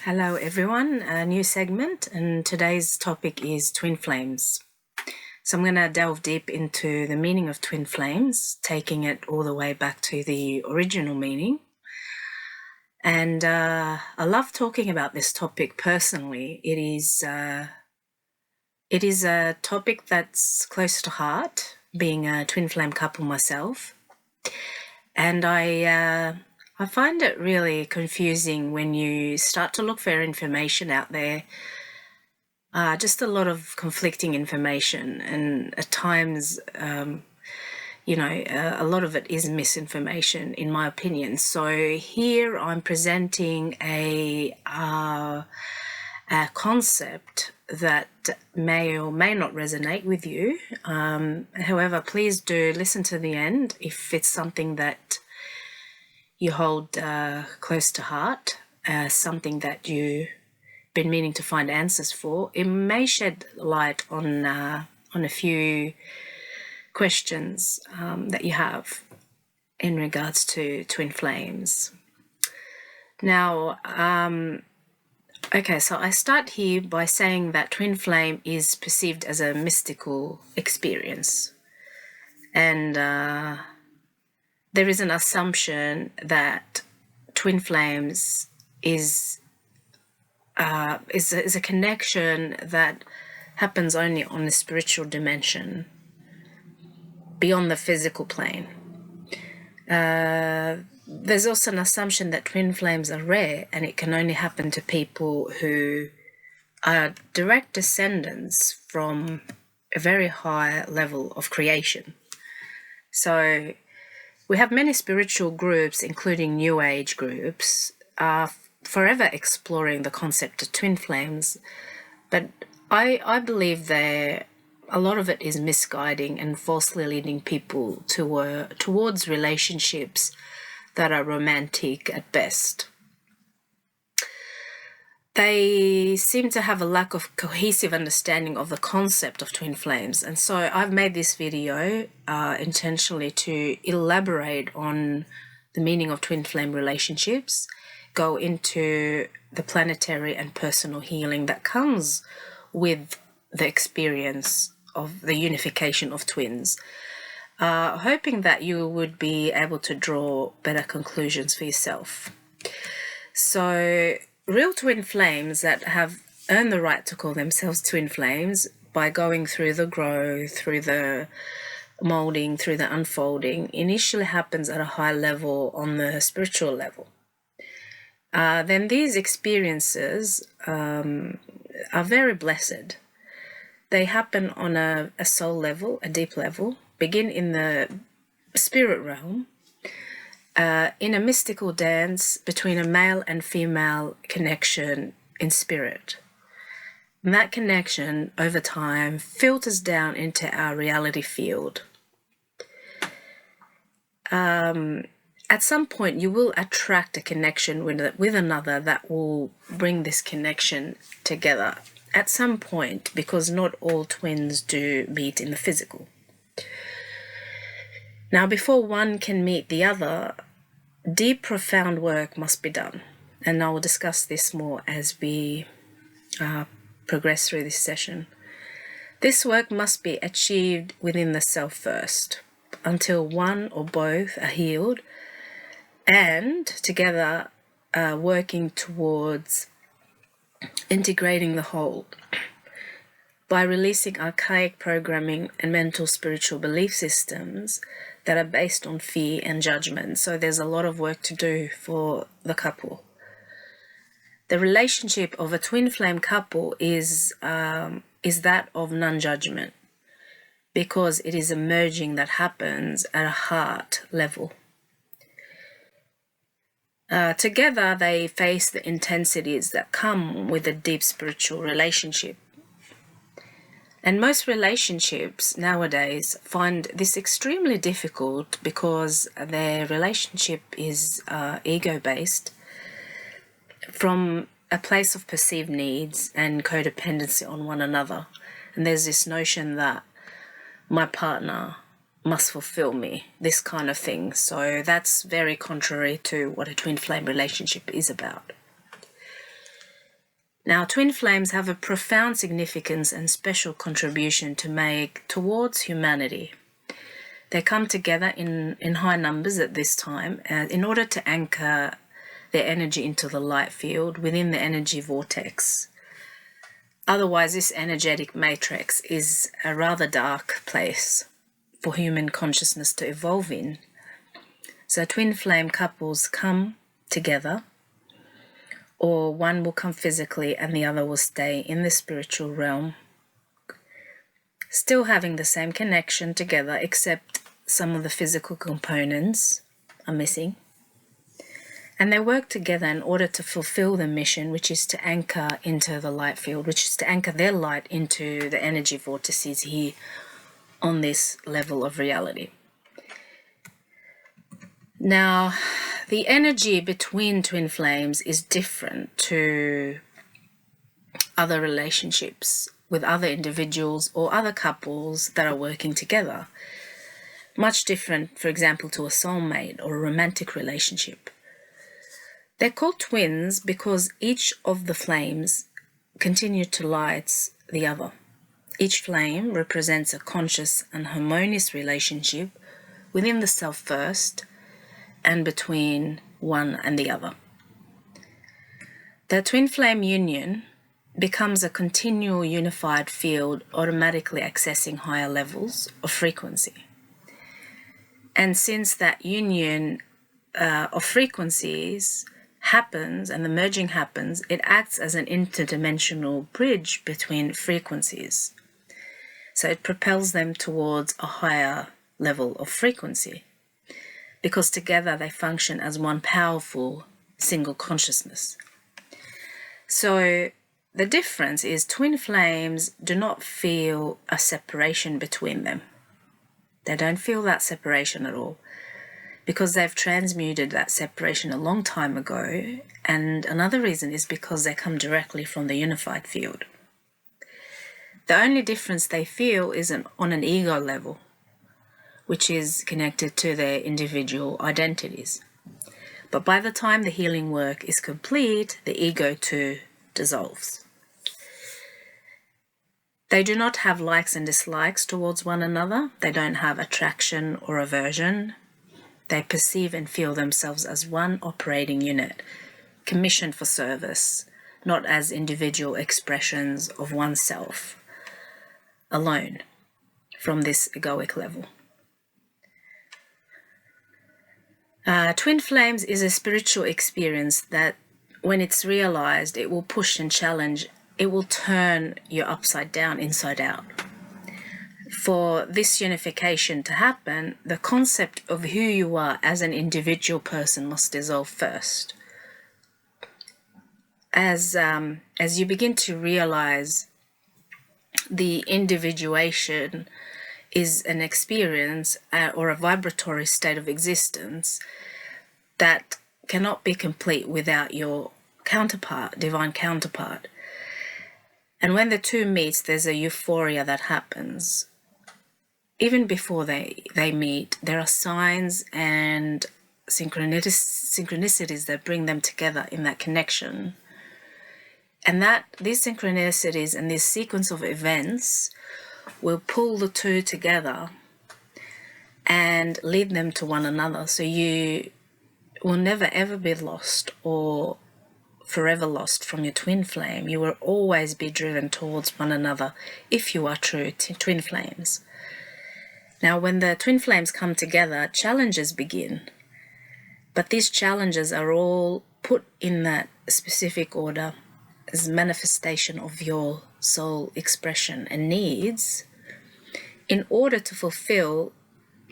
Hello everyone, a new segment, and today's topic is twin flames. So I'm going to delve deep into the meaning of twin flames, taking it all the way back to the original meaning. And I love talking about this topic personally. It is a topic that's close to heart, being a twin flame couple myself. And I find it really confusing when you start to look for information out there. Just a lot of conflicting information, and at times, a lot of it is misinformation, in my opinion. So here I'm presenting a concept that may or may not resonate with you. However, please do listen to the end if it's something that you hold close to heart, something that you've been meaning to find answers for. It may shed light on a few questions that you have in regards to twin flames. Now, so I start here by saying that twin flame is perceived as a mystical experience, and there is an assumption that twin flames is a connection that happens only on the spiritual dimension, beyond the physical plane. There's also an assumption that twin flames are rare, and it can only happen to people who are direct descendants from a very high level of creation. So we have many spiritual groups, including New Age groups, forever exploring the concept of twin flames, but I believe a lot of it is misguiding and falsely leading people towards relationships that are romantic at best. They seem to have a lack of cohesive understanding of the concept of twin flames, and so I've made this video intentionally to elaborate on the meaning of twin flame relationships, go into the planetary and personal healing that comes with the experience of the unification of twins, hoping that you would be able to draw better conclusions for yourself. So real twin flames that have earned the right to call themselves twin flames by going through the growth, through the molding, through the unfolding, initially happens at a high level on the spiritual level. Then these experiences are very blessed. They happen on a soul level, a deep level, begin in the spirit realm, in a mystical dance between a male and female connection in spirit. And that connection, over time, filters down into our reality field. At some point, you will attract a connection with another that will bring this connection together. At some point, because not all twins do meet in the physical. Now, before one can meet the other, deep, profound work must be done. And I will discuss this more as we progress through this session. This work must be achieved within the self first, until one or both are healed and together working towards integrating the whole by releasing archaic programming and mental spiritual belief systems that are based on fear and judgment. So there's a lot of work to do for the couple. The relationship of a twin flame couple is that of non-judgment, because it is a merging that happens at a heart level. Together, they face the intensities that come with a deep spiritual relationship. And most relationships nowadays find this extremely difficult because their relationship is ego-based, from a place of perceived needs and codependency on one another. And there's this notion that my partner must fulfill me, this kind of thing. So that's very contrary to what a twin flame relationship is about. Now, twin flames have a profound significance and special contribution to make towards humanity. They come together in high numbers at this time in order to anchor their energy into the light field within the energy vortex. Otherwise, this energetic matrix is a rather dark place for human consciousness to evolve in. So twin flame couples come together, or one will come physically and the other will stay in the spiritual realm, still having the same connection together, except some of the physical components are missing. And they work together in order to fulfill the mission, which is to anchor into the light field, which is to anchor their light into the energy vortices here on this level of reality. Now, the energy between twin flames is different to other relationships with other individuals or other couples that are working together. Much different, for example, to a soulmate or a romantic relationship. They're called twins because each of the flames continue to light the other. Each flame represents a conscious and harmonious relationship within the self first and between one and the other. The twin flame union becomes a continual unified field, automatically accessing higher levels of frequency. And since that union of frequencies happens and the merging happens, it acts as an interdimensional bridge between frequencies. So it propels them towards a higher level of frequency, because together they function as one powerful single consciousness. So the difference is twin flames do not feel a separation between them. They don't feel that separation at all, because they've transmuted that separation a long time ago. And another reason is because they come directly from the unified field. The only difference they feel is on an ego level, which is connected to their individual identities. But by the time the healing work is complete, the ego too dissolves. They do not have likes and dislikes towards one another. They don't have attraction or aversion. They perceive and feel themselves as one operating unit, commissioned for service, not as individual expressions of oneself alone from this egoic level. Twin flames is a spiritual experience that, when it's realized, it will push and challenge. It will turn you upside down, inside out. For this unification to happen, the concept of who you are as an individual person must dissolve first. As you begin to realize the individuation is an experience or a vibratory state of existence that cannot be complete without your counterpart, divine counterpart. And when the two meet, there's a euphoria that happens. Even before they meet, there are signs and synchronicities that bring them together in that connection. And that these synchronicities and this sequence of events will pull the two together and lead them to one another. So you will never ever be lost or forever lost from your twin flame. You will always be driven towards one another if you are true twin flames. Now, when the twin flames come together, challenges begin. But these challenges are all put in that specific order as manifestation of your soul expression and needs in order to fulfill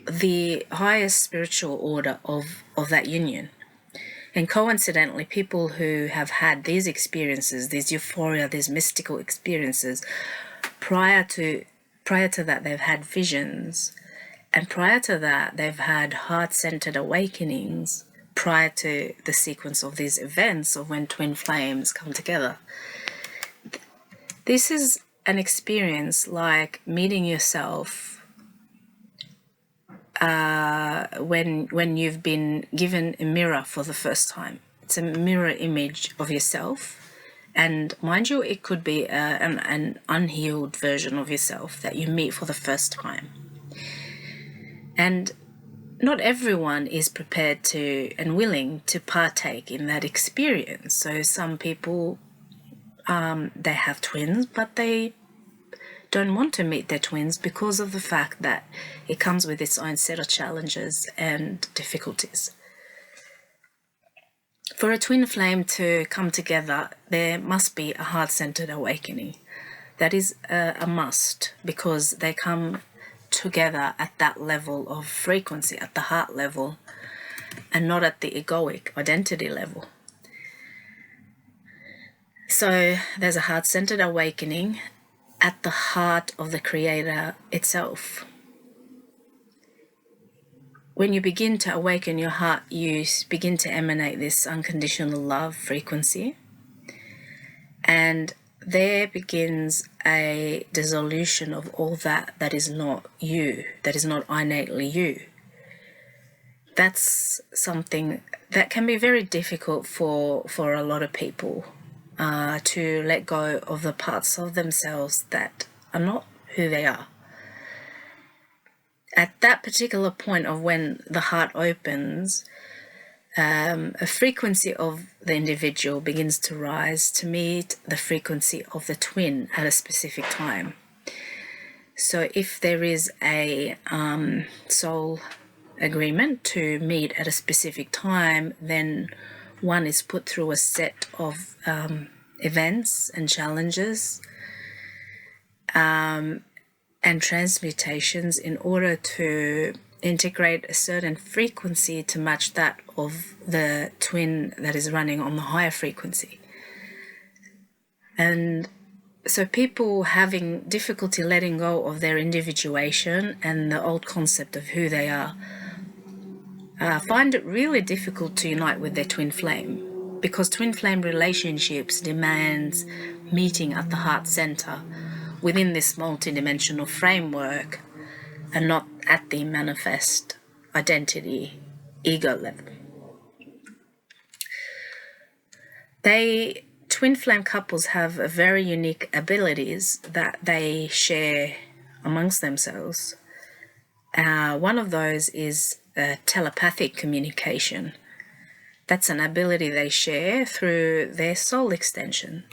the highest spiritual order of that union. And coincidentally, people who have had these experiences, these euphoria, these mystical experiences, prior to that they've had visions, and prior to that they've had heart-centered awakenings prior to the sequence of these events of when twin flames come together. This is an experience like meeting yourself when you've been given a mirror for the first time. It's a mirror image of yourself, And mind you, it could be an unhealed version of yourself that you meet for the first time. And not everyone is prepared to and willing to partake in that experience. So some people, they have twins, but they don't want to meet their twins because of the fact that it comes with its own set of challenges and difficulties. For a twin flame to come together, there must be a heart-centered awakening. That is a must, because they come together at that level of frequency, at the heart level, and not at the egoic identity level. So there's a heart-centered awakening at the heart of the Creator itself. When you begin to awaken your heart, you begin to emanate this unconditional love frequency. And there begins a dissolution of all that is not you, that is not innately you. That's something that can be very difficult for a lot of people, to let go of the parts of themselves that are not who they are. At that particular point of when the heart opens, a frequency of the individual begins to rise to meet the frequency of the twin at a specific time. So if there is a soul agreement to meet at a specific time, then one is put through a set of events and challenges and transmutations in order to integrate a certain frequency to match that of the twin that is running on the higher frequency. And so people having difficulty letting go of their individuation and the old concept of who they are find it really difficult to unite with their twin flame, because twin flame relationships demands meeting at the heart center within this multidimensional framework and not at the manifest identity ego level. Twin flame couples have very unique abilities that they share amongst themselves. One of those is telepathic communication. That's an ability they share through their soul extension,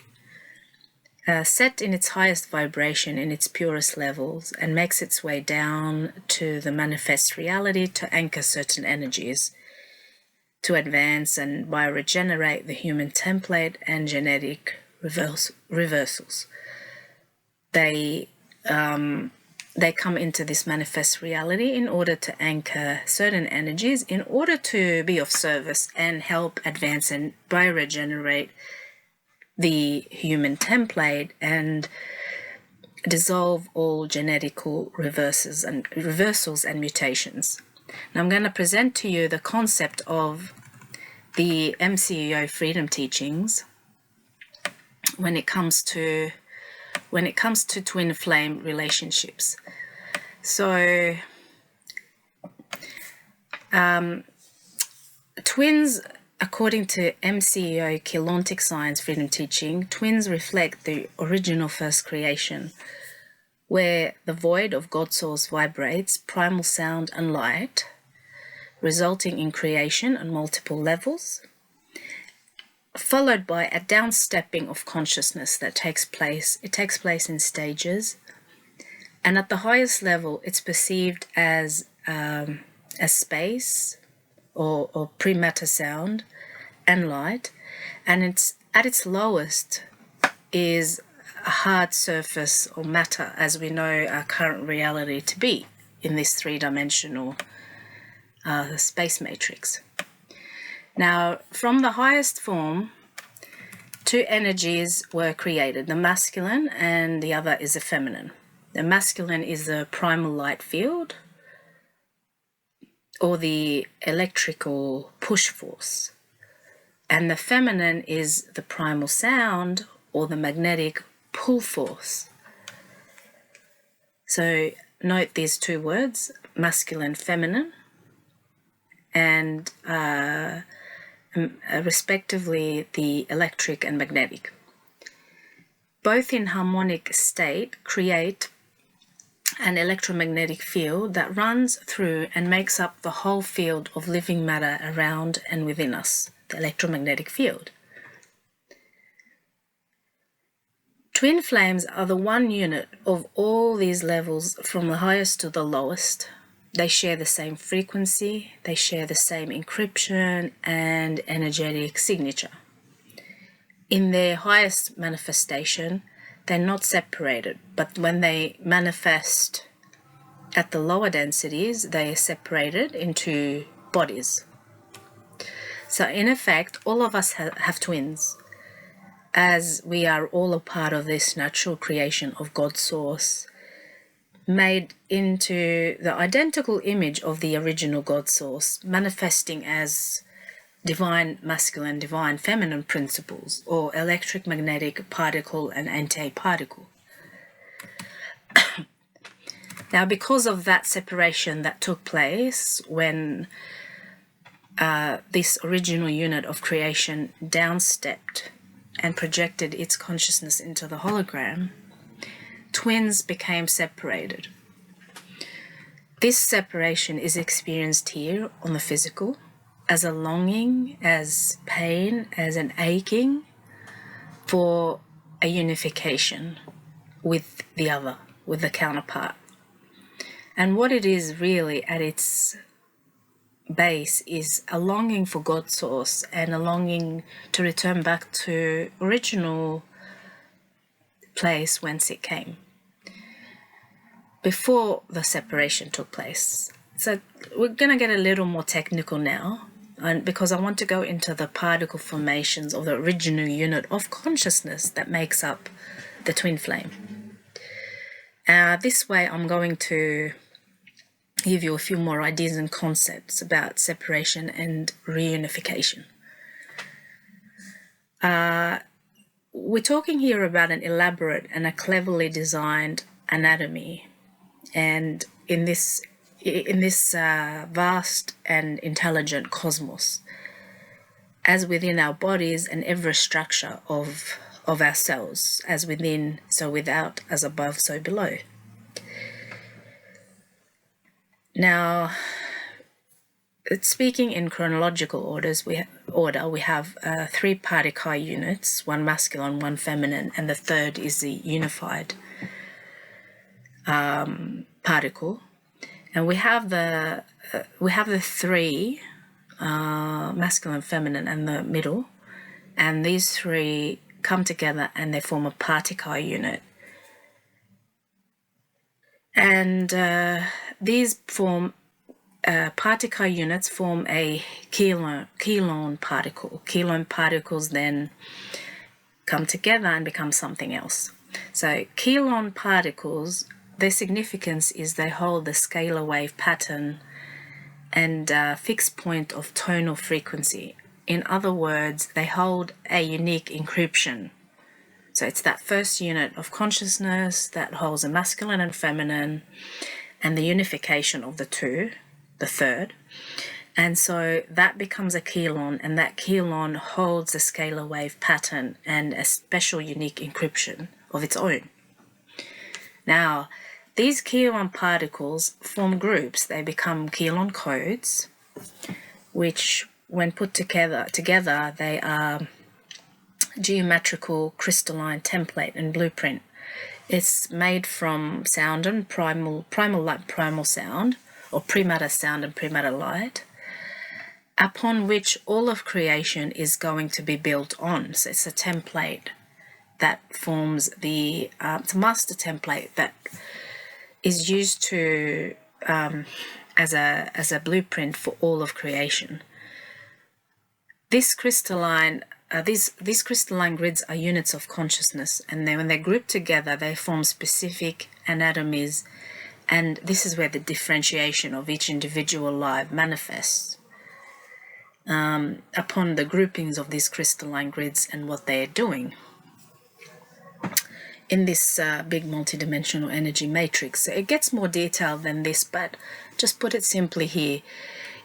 set in its highest vibration, in its purest levels, and makes its way down to the manifest reality to anchor certain energies, to advance and bio-regenerate the human template and genetic reversals. They come into this manifest reality in order to anchor certain energies, in order to be of service and help advance and bio-regenerate the human template and dissolve all genetical reversals and mutations. Now I'm going to present to you the concept of the MCEO freedom teachings when it comes to twin flame relationships. So twins, according to MCEO Keylontic Science freedom teaching, twins reflect the original first creation, where the void of God source vibrates primal sound and light, resulting in creation on multiple levels, followed by a downstepping of consciousness that takes place. It takes place in stages, and at the highest level, it's perceived as a space or pre-matter sound and light, and it's at its lowest is a hard surface or matter, as we know our current reality to be in this three-dimensional space matrix. Now, from the highest form, two energies were created, the masculine and the other is the feminine. The masculine is the primal light field, or the electrical push force, and the feminine is the primal sound, or the magnetic pull force. So note these two words, masculine, feminine, and respectively the electric and magnetic. both in harmonic state, create an electromagnetic field that runs through and makes up the whole field of living matter around and within us, the electromagnetic field. Twin flames are the one unit of all these levels from the highest to the lowest. They share the same frequency, they share the same encryption and energetic signature. In their highest manifestation, they're not separated, but when they manifest at the lower densities, they are separated into bodies. So in effect, all of us have twins, as we are all a part of this natural creation of God's source, made into the identical image of the original God source, manifesting as divine masculine, divine feminine principles, or electric magnetic particle and antiparticle. Now, because of that separation that took place when this original unit of creation downstepped and projected its consciousness into the hologram, twins became separated. This separation is experienced here on the physical as a longing, as pain, as an aching for a unification with the other, with the counterpart. And what it is really at its base is a longing for God's source and a longing to return back to original place whence it came before the separation took place. So we're going to get a little more technical now, and because I want to go into the particle formations of the original unit of consciousness that makes up the twin flame. This way I'm going to give you a few more ideas and concepts about separation and reunification. We're talking here about an elaborate and a cleverly designed anatomy, and in this vast and intelligent cosmos, as within our bodies and every structure of ourselves, as within, so without, as above, so below. Now, speaking in chronological we have 3 particle units, one masculine, one feminine, and the third is the unified particle. And we have the 3 masculine, feminine, and the middle, and these 3 come together and they form a particle unit. And these form particle units form a kelon particle. Kelon particles then come together and become something else. So kelon particles, their significance is they hold the scalar wave pattern and fixed point of tonal frequency. In other words, they hold a unique encryption. So it's that first unit of consciousness that holds a masculine and feminine, and the unification of the 2, the third. And so that becomes a kelon, and that kelon holds a scalar wave pattern and a special unique encryption of its own. Now, these kelon particles form groups. They become kelon codes, which when put together they are geometrical crystalline template and blueprint. It's made from sound and primal light, primal sound, or prematter sound and prematter light, upon which all of creation is going to be built on. So it's a template that forms it's a master template that is used to as a blueprint for all of creation. This crystalline these crystalline grids are units of consciousness, and then when they're grouped together, they form specific anatomies, and this is where the differentiation of each individual life manifests upon the groupings of these crystalline grids and what they are doing in this big multidimensional energy matrix. So it gets more detailed than this, but just put it simply here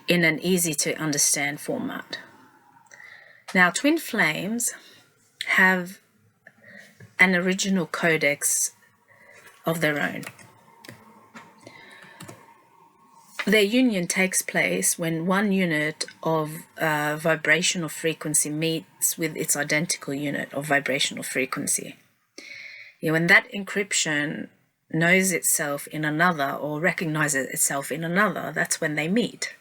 in an easy to understand format. Now, twin flames have an original codex of their own. Their union takes place when one unit of vibrational frequency meets with its identical unit of vibrational frequency. When that encryption knows itself in another or recognizes itself in another, that's when they meet.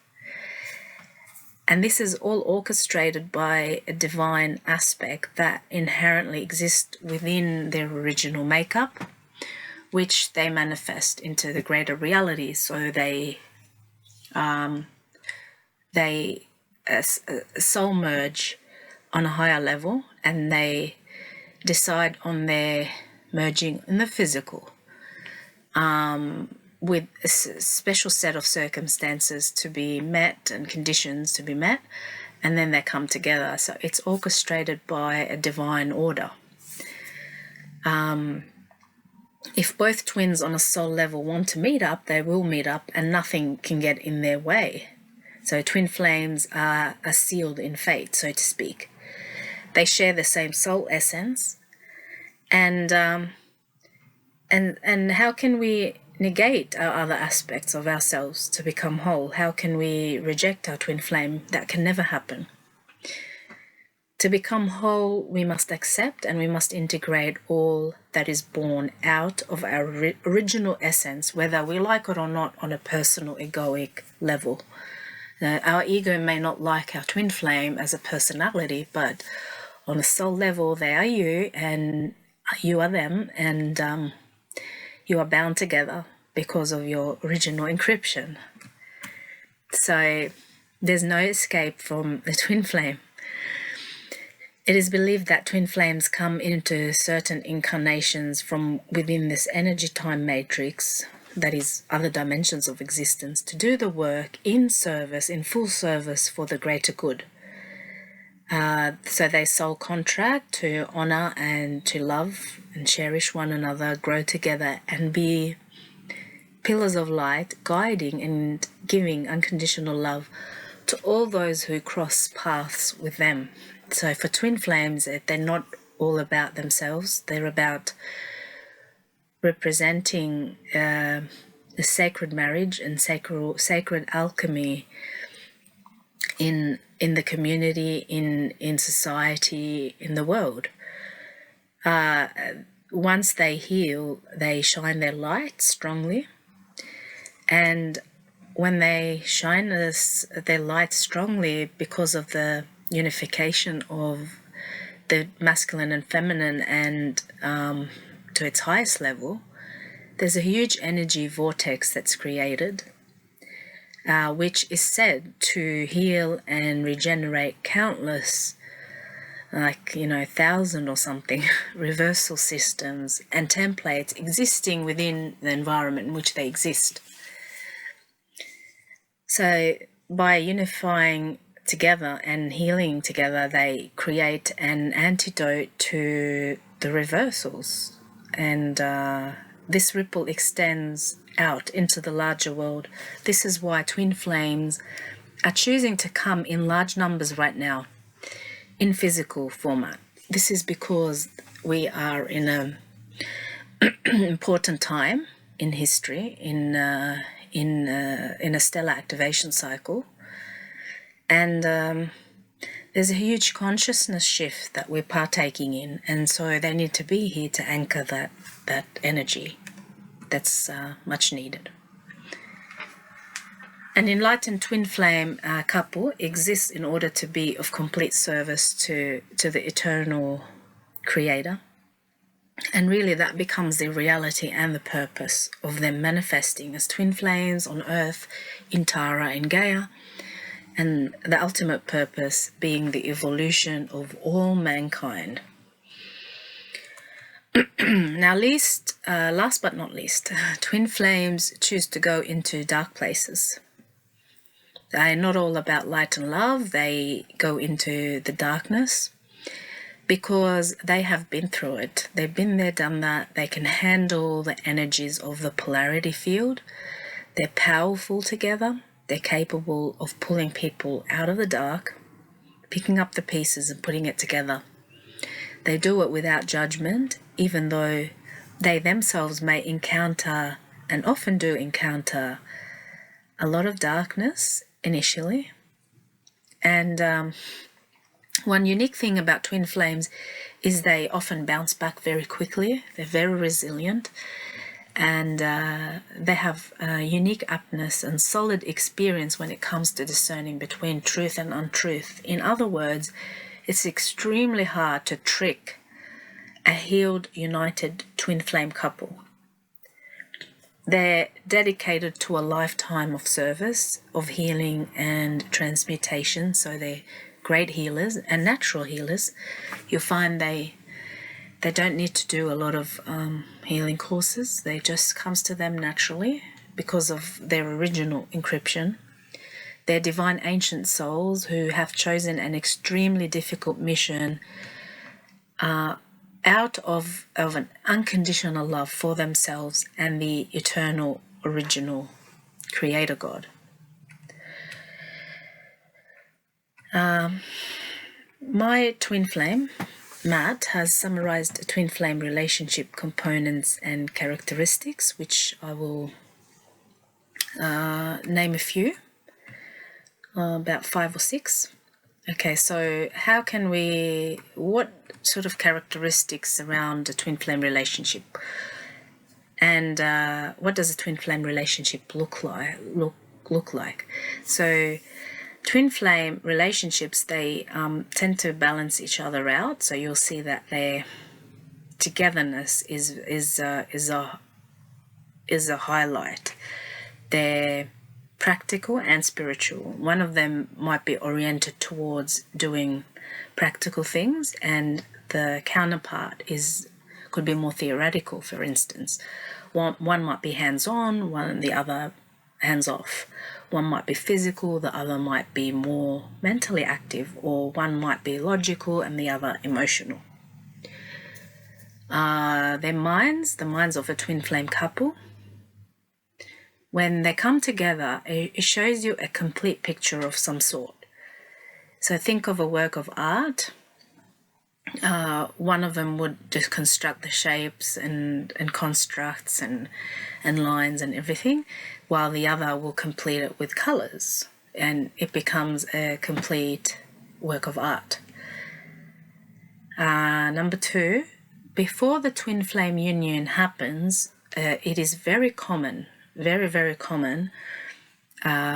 And this is all orchestrated by a divine aspect that inherently exists within their original makeup, which they manifest into the greater reality. So they soul merge on a higher level, and they decide on their merging in the physical with a special set of circumstances to be met and conditions to be met, and then they come together. So it's orchestrated by a divine order. If both twins on a soul level want to meet up, they will meet up, and nothing can get in their way. So twin flames are sealed in fate, so to speak. They share the same soul essence, and how can we negate our other aspects of ourselves to become whole? How can we reject our twin flame? That can never happen. To become whole, we must accept and we must integrate all that is born out of our original essence, whether we like it or not, on a personal egoic level. Our ego may not like our twin flame as a personality, but on a soul level, they are you and you are them, and you are bound together because of your original encryption. So there's no escape from the twin flame. It is believed that twin flames come into certain incarnations from within this energy-time matrix, that is, other dimensions of existence, to do the work in service, in full service for the greater good. So they soul contract to honor and to love and cherish one another, grow together, and be pillars of light, guiding and giving unconditional love to all those who cross paths with them. So for twin flames, they're not all about themselves. They're about representing the sacred marriage and sacred alchemy in the community, in society, in the world. Once they heal, they shine their light strongly, and when they shine their light strongly because of the unification of the masculine and feminine and to its highest level, there's a huge energy vortex that's created, which is said to heal and regenerate countless, 1,000 or something, reversal systems and templates existing within the environment in which they exist. So by unifying together and healing together, they create an antidote to the reversals, and this ripple extends out into the larger world. This is why twin flames are choosing to come in large numbers right now in physical format. This is because we are in an important time in history, in a stellar activation cycle, and there's a huge consciousness shift that we're partaking in, and so they need to be here to anchor that energy that's much needed. An enlightened twin flame couple exists in order to be of complete service to the eternal creator, and really that becomes the reality and the purpose of them manifesting as twin flames on earth, in Tara, in Gaia, and the ultimate purpose being the evolution of all mankind. Now, last but not least, twin flames choose to go into dark places. They're not all about light and love. They go into the darkness because they have been through it. They've been there, done that. They can handle the energies of the polarity field. They're powerful together. They're capable of pulling people out of the dark, picking up the pieces and putting it together. They do it without judgment, even though they themselves may encounter, and often do encounter, a lot of darkness initially. And one unique thing about twin flames is they often bounce back very quickly. They're very resilient, and they have a unique aptness and solid experience when it comes to discerning between truth and untruth. In other words, it's extremely hard to trick a healed, united twin flame couple. They're dedicated to a lifetime of service, of healing and transmutation, so they're great healers and natural healers. You'll find they don't need to do a lot of healing courses. They just comes to them naturally because of their original encryption. They're divine ancient souls who have chosen an extremely difficult mission out of an unconditional love for themselves and the eternal original creator God. My twin flame, Matt, has summarized twin flame relationship components and characteristics, which I will name a few, about 5 or 6. Okay, so what sort of characteristics around a twin flame relationship, and what does a twin flame relationship look like? So twin flame relationships, they tend to balance each other out. So you'll see that their togetherness is a highlight. They're practical and spiritual. One of them might be oriented towards doing practical things, and the counterpart could be more theoretical. For instance, one might be hands-on, the other hands-off. One might be physical, the other might be more mentally active, or one might be logical and the other emotional. The minds of a twin flame couple, when they come together, it shows you a complete picture of some sort. So think of a work of art. One of them would just construct the shapes and constructs and lines and everything, while the other will complete it with colors, and it becomes a complete work of art. Number 2, before the twin flame union happens, it is very common, very, very common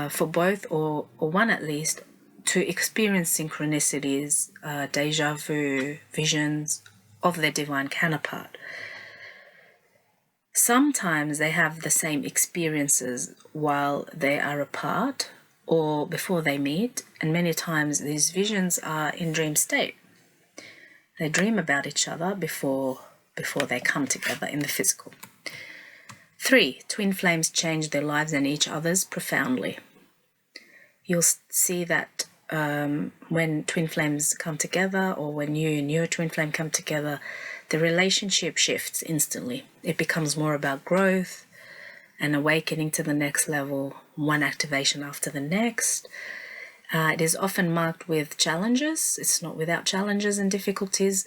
for both or one at least to experience synchronicities, deja vu, visions of their divine counterpart. Sometimes they have the same experiences while they are apart or before they meet, and many times these visions are in dream state. They dream about each other before they come together in the physical. 3, twin flames change their lives and each other's profoundly. You'll see that when twin flames come together, or when you and your twin flame come together, the relationship shifts instantly. It becomes more about growth and awakening to the next level, one activation after the next. It is often marked with challenges. It's not without challenges and difficulties,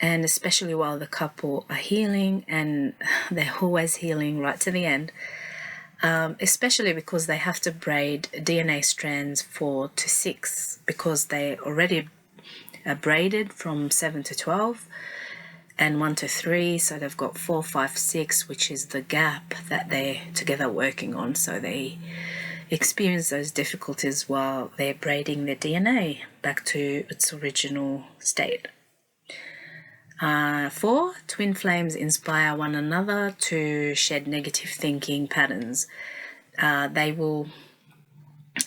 and especially while the couple are healing, and they're always healing right to the end. Especially because they have to braid DNA strands 4 to 6, because they already are braided from 7 to 12 and 1 to 3, so they've got 4, 5, 6, which is the gap that they're together working on. So they experience those difficulties while they're braiding their DNA back to its original state. 4, twin flames inspire one another to shed negative thinking patterns. They will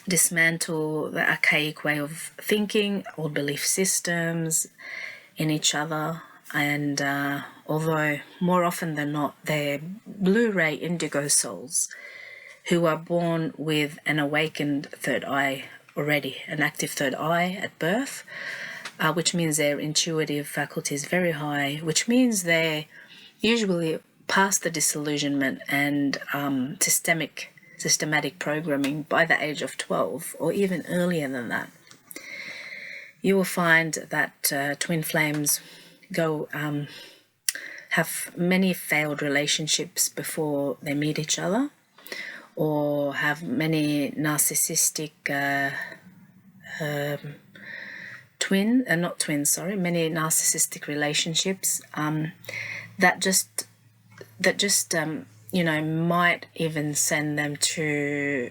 dismantle the archaic way of thinking or belief systems in each other, and although more often than not they're blue-ray indigo souls who are born with an awakened third eye already, an active third eye at birth, which means their intuitive faculty is very high, which means they're usually past the disillusionment and systematic programming by the age of 12 or even earlier than that. You will find that twin flames go have many failed relationships before they meet each other, or have many narcissistic many narcissistic relationships that just might even send them to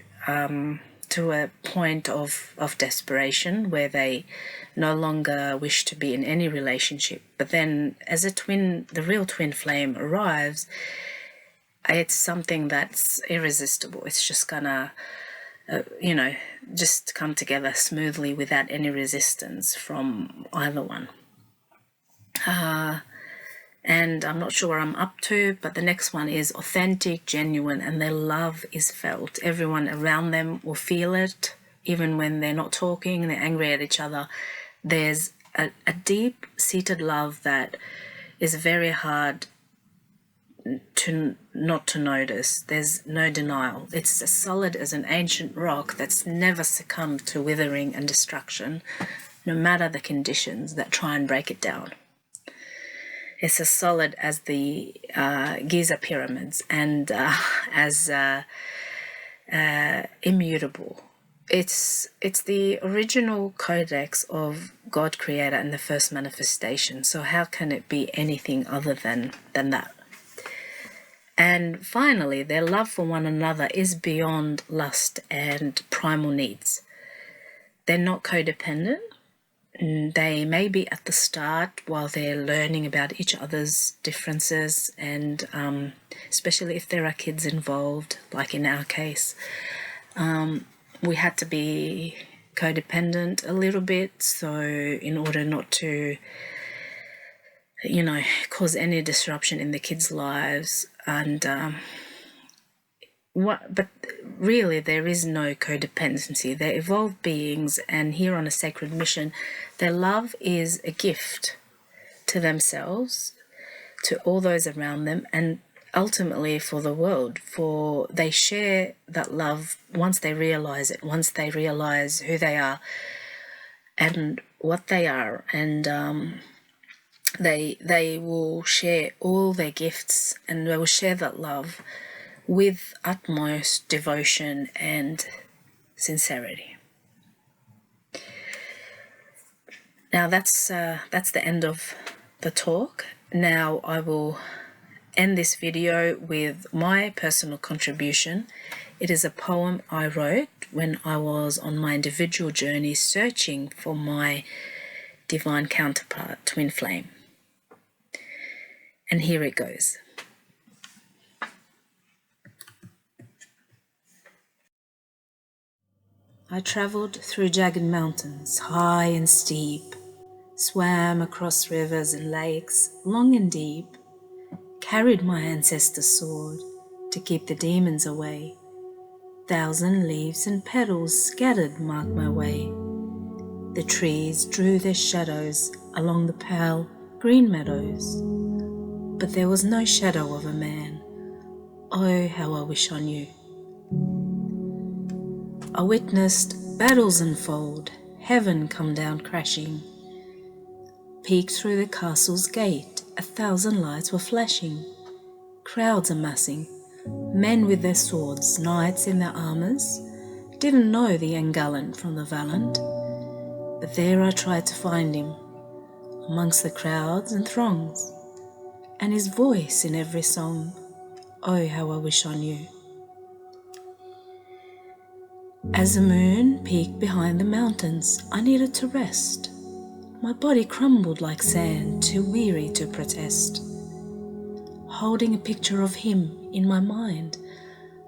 a point of desperation where they no longer wish to be in any relationship. But then as the real twin flame arrives, it's something that's irresistible. It's just gonna just come together smoothly without any resistance from either one. And I'm not sure what I'm up to, but the next one is authentic, genuine, and their love is felt. Everyone around them will feel it, even when they're not talking and they're angry at each other. There's a deep-seated love that is very hard not to notice. There's no denial. It's as solid as an ancient rock that's never succumbed to withering and destruction, no matter the conditions that try and break it down. It's as solid as the Giza pyramids and as immutable. It's the original codex of God Creator and the first manifestation. So how can it be anything other than that? And finally, their love for one another is beyond lust and primal needs. They're not codependent. They may be at the start while they're learning about each other's differences, and especially if there are kids involved, like in our case. We had to be codependent a little bit, so in order not to cause any disruption in the kids' lives. And but really there is no codependency. They're evolved beings, and here on a sacred mission, their love is a gift to themselves, to all those around them, and ultimately for the world. For they share that love once they realize it, once they realize who they are and what they are, and they will share all their gifts, and they will share that love with utmost devotion and sincerity. Now that's the end of the talk. Now I will end this video with my personal contribution. It is a poem I wrote when I was on my individual journey searching for my divine counterpart, twin flame. And here it goes. I travelled through jagged mountains, high and steep, swam across rivers and lakes, long and deep, carried my ancestor's sword to keep the demons away. 1,000 leaves and petals scattered marked my way. The trees drew their shadows along the pale green meadows, but there was no shadow of a man. Oh, how I wish I knew. I witnessed battles unfold, heaven come down crashing. Peeked through the castle's gate, 1,000 lights were flashing. Crowds amassing, men with their swords, knights in their armours. Didn't know the young gallant from the valiant, but there I tried to find him, amongst the crowds and throngs, and his voice in every song. Oh, how I wish I knew. As the moon peeked behind the mountains, I needed to rest. My body crumbled like sand, too weary to protest. Holding a picture of him in my mind,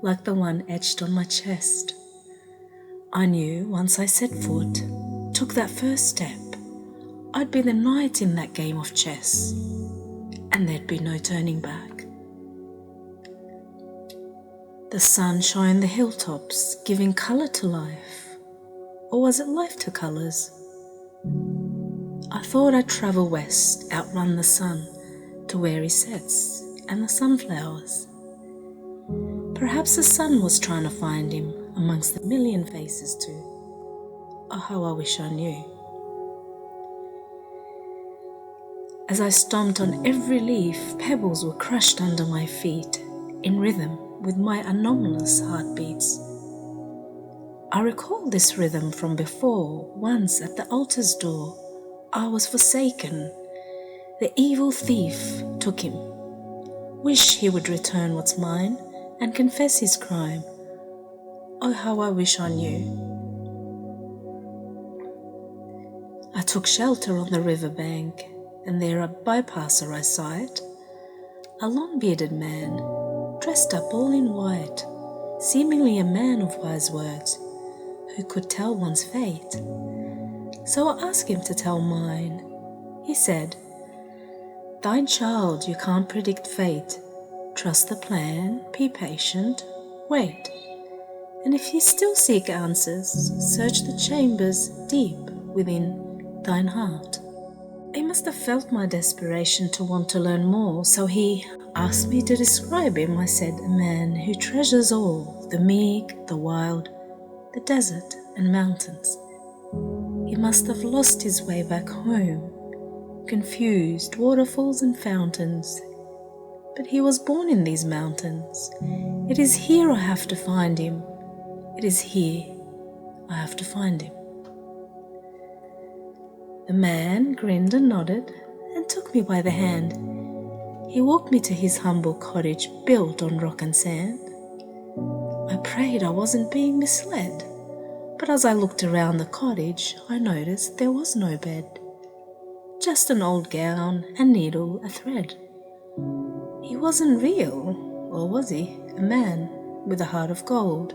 like the one etched on my chest. I knew once I set foot, took that first step, I'd be the knight in that game of chess, and there'd be no turning back. The sun shone the hilltops, giving colour to life. Or was it life to colours? I thought I'd travel west, outrun the sun, to where he sets, and the sunflowers. Perhaps the sun was trying to find him amongst the million faces too. Oh, how I wish I knew. As I stomped on every leaf, pebbles were crushed under my feet, in rhythm with my anomalous heartbeats. I recall this rhythm from before. Once at the altar's door, I was forsaken. The evil thief took him. Wish he would return what's mine and confess his crime. Oh, how I wish I knew. I took shelter on the riverbank, and there a bypasser I sight, a long-bearded man, dressed up all in white, seemingly a man of wise words, who could tell one's fate. So I asked him to tell mine. He said, "Thine child, you can't predict fate. Trust the plan, be patient, wait. And if you still seek answers, search the chambers deep within thine heart." He must have felt my desperation to want to learn more, so he asked me to describe him. I said, "A man who treasures all, the meek, the wild, the desert and mountains." He must have lost his way back home, confused waterfalls and fountains. But he was born in these mountains. It is here I have to find him. It is here I have to find him. The man grinned and nodded and took me by the hand. He walked me to his humble cottage built on rock and sand. I prayed I wasn't being misled, but as I looked around the cottage, I noticed there was no bed. Just an old gown, a needle, a thread. He wasn't real, or was he? A man with a heart of gold.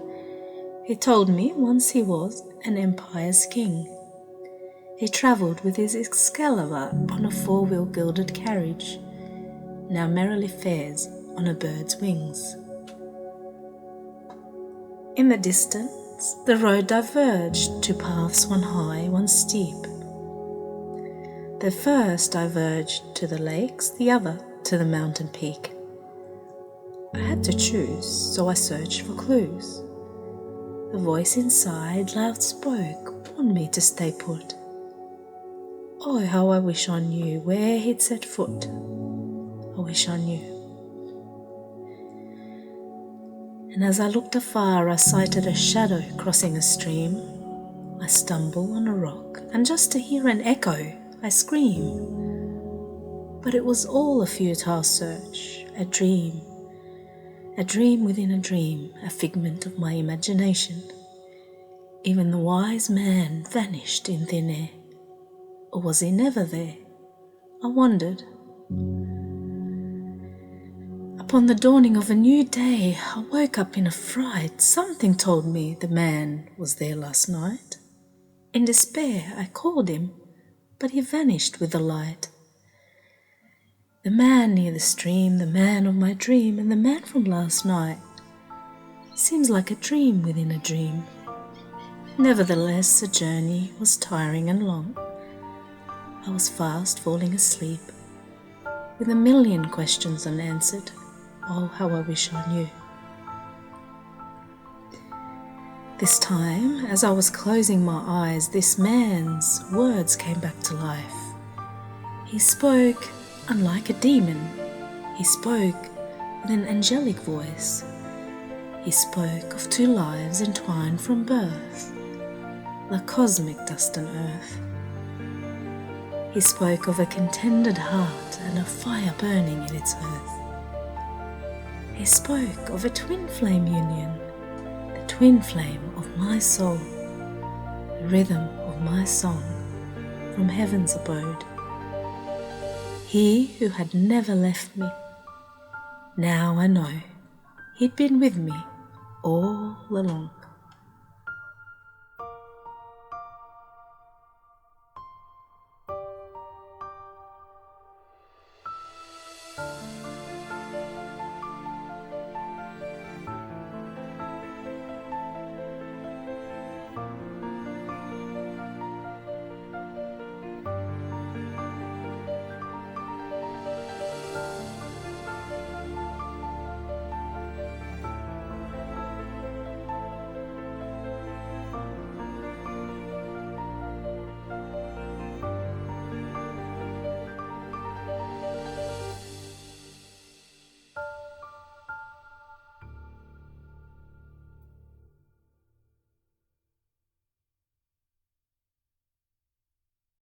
He told me once he was an empire's king. He travelled with his Excalibur on a four-wheel gilded carriage, now merrily fares on a bird's wings. In the distance, the road diverged, two paths, one high, one steep. The first diverged to the lakes, the other to the mountain peak. I had to choose, so I searched for clues. The voice inside, loud spoke, warned me to stay put. Oh, how I wish I knew where he'd set foot. I wish I knew. And as I looked afar, I sighted a shadow crossing a stream. I stumble on a rock, and just to hear an echo, I scream. But it was all a futile search, a dream within a dream, a figment of my imagination. Even the wise man vanished in thin air. Or was he never there? I wondered. Upon the dawning of a new day, I woke up in a fright. Something told me the man was there last night. In despair, I called him, but he vanished with the light. The man near the stream, the man of my dream, and the man from last night seems like a dream within a dream. Nevertheless, the journey was tiring and long. I was fast falling asleep, with a million questions unanswered. Oh, how I wish I knew. This time, as I was closing my eyes, this man's words came back to life. He spoke unlike a demon. He spoke with an angelic voice. He spoke of two lives entwined from birth, like cosmic dust and earth. He spoke of a contended heart and a fire burning in its earth. He spoke of a twin flame union, the twin flame of my soul, the rhythm of my song from heaven's abode. He who had never left me. Now I know he'd been with me all along.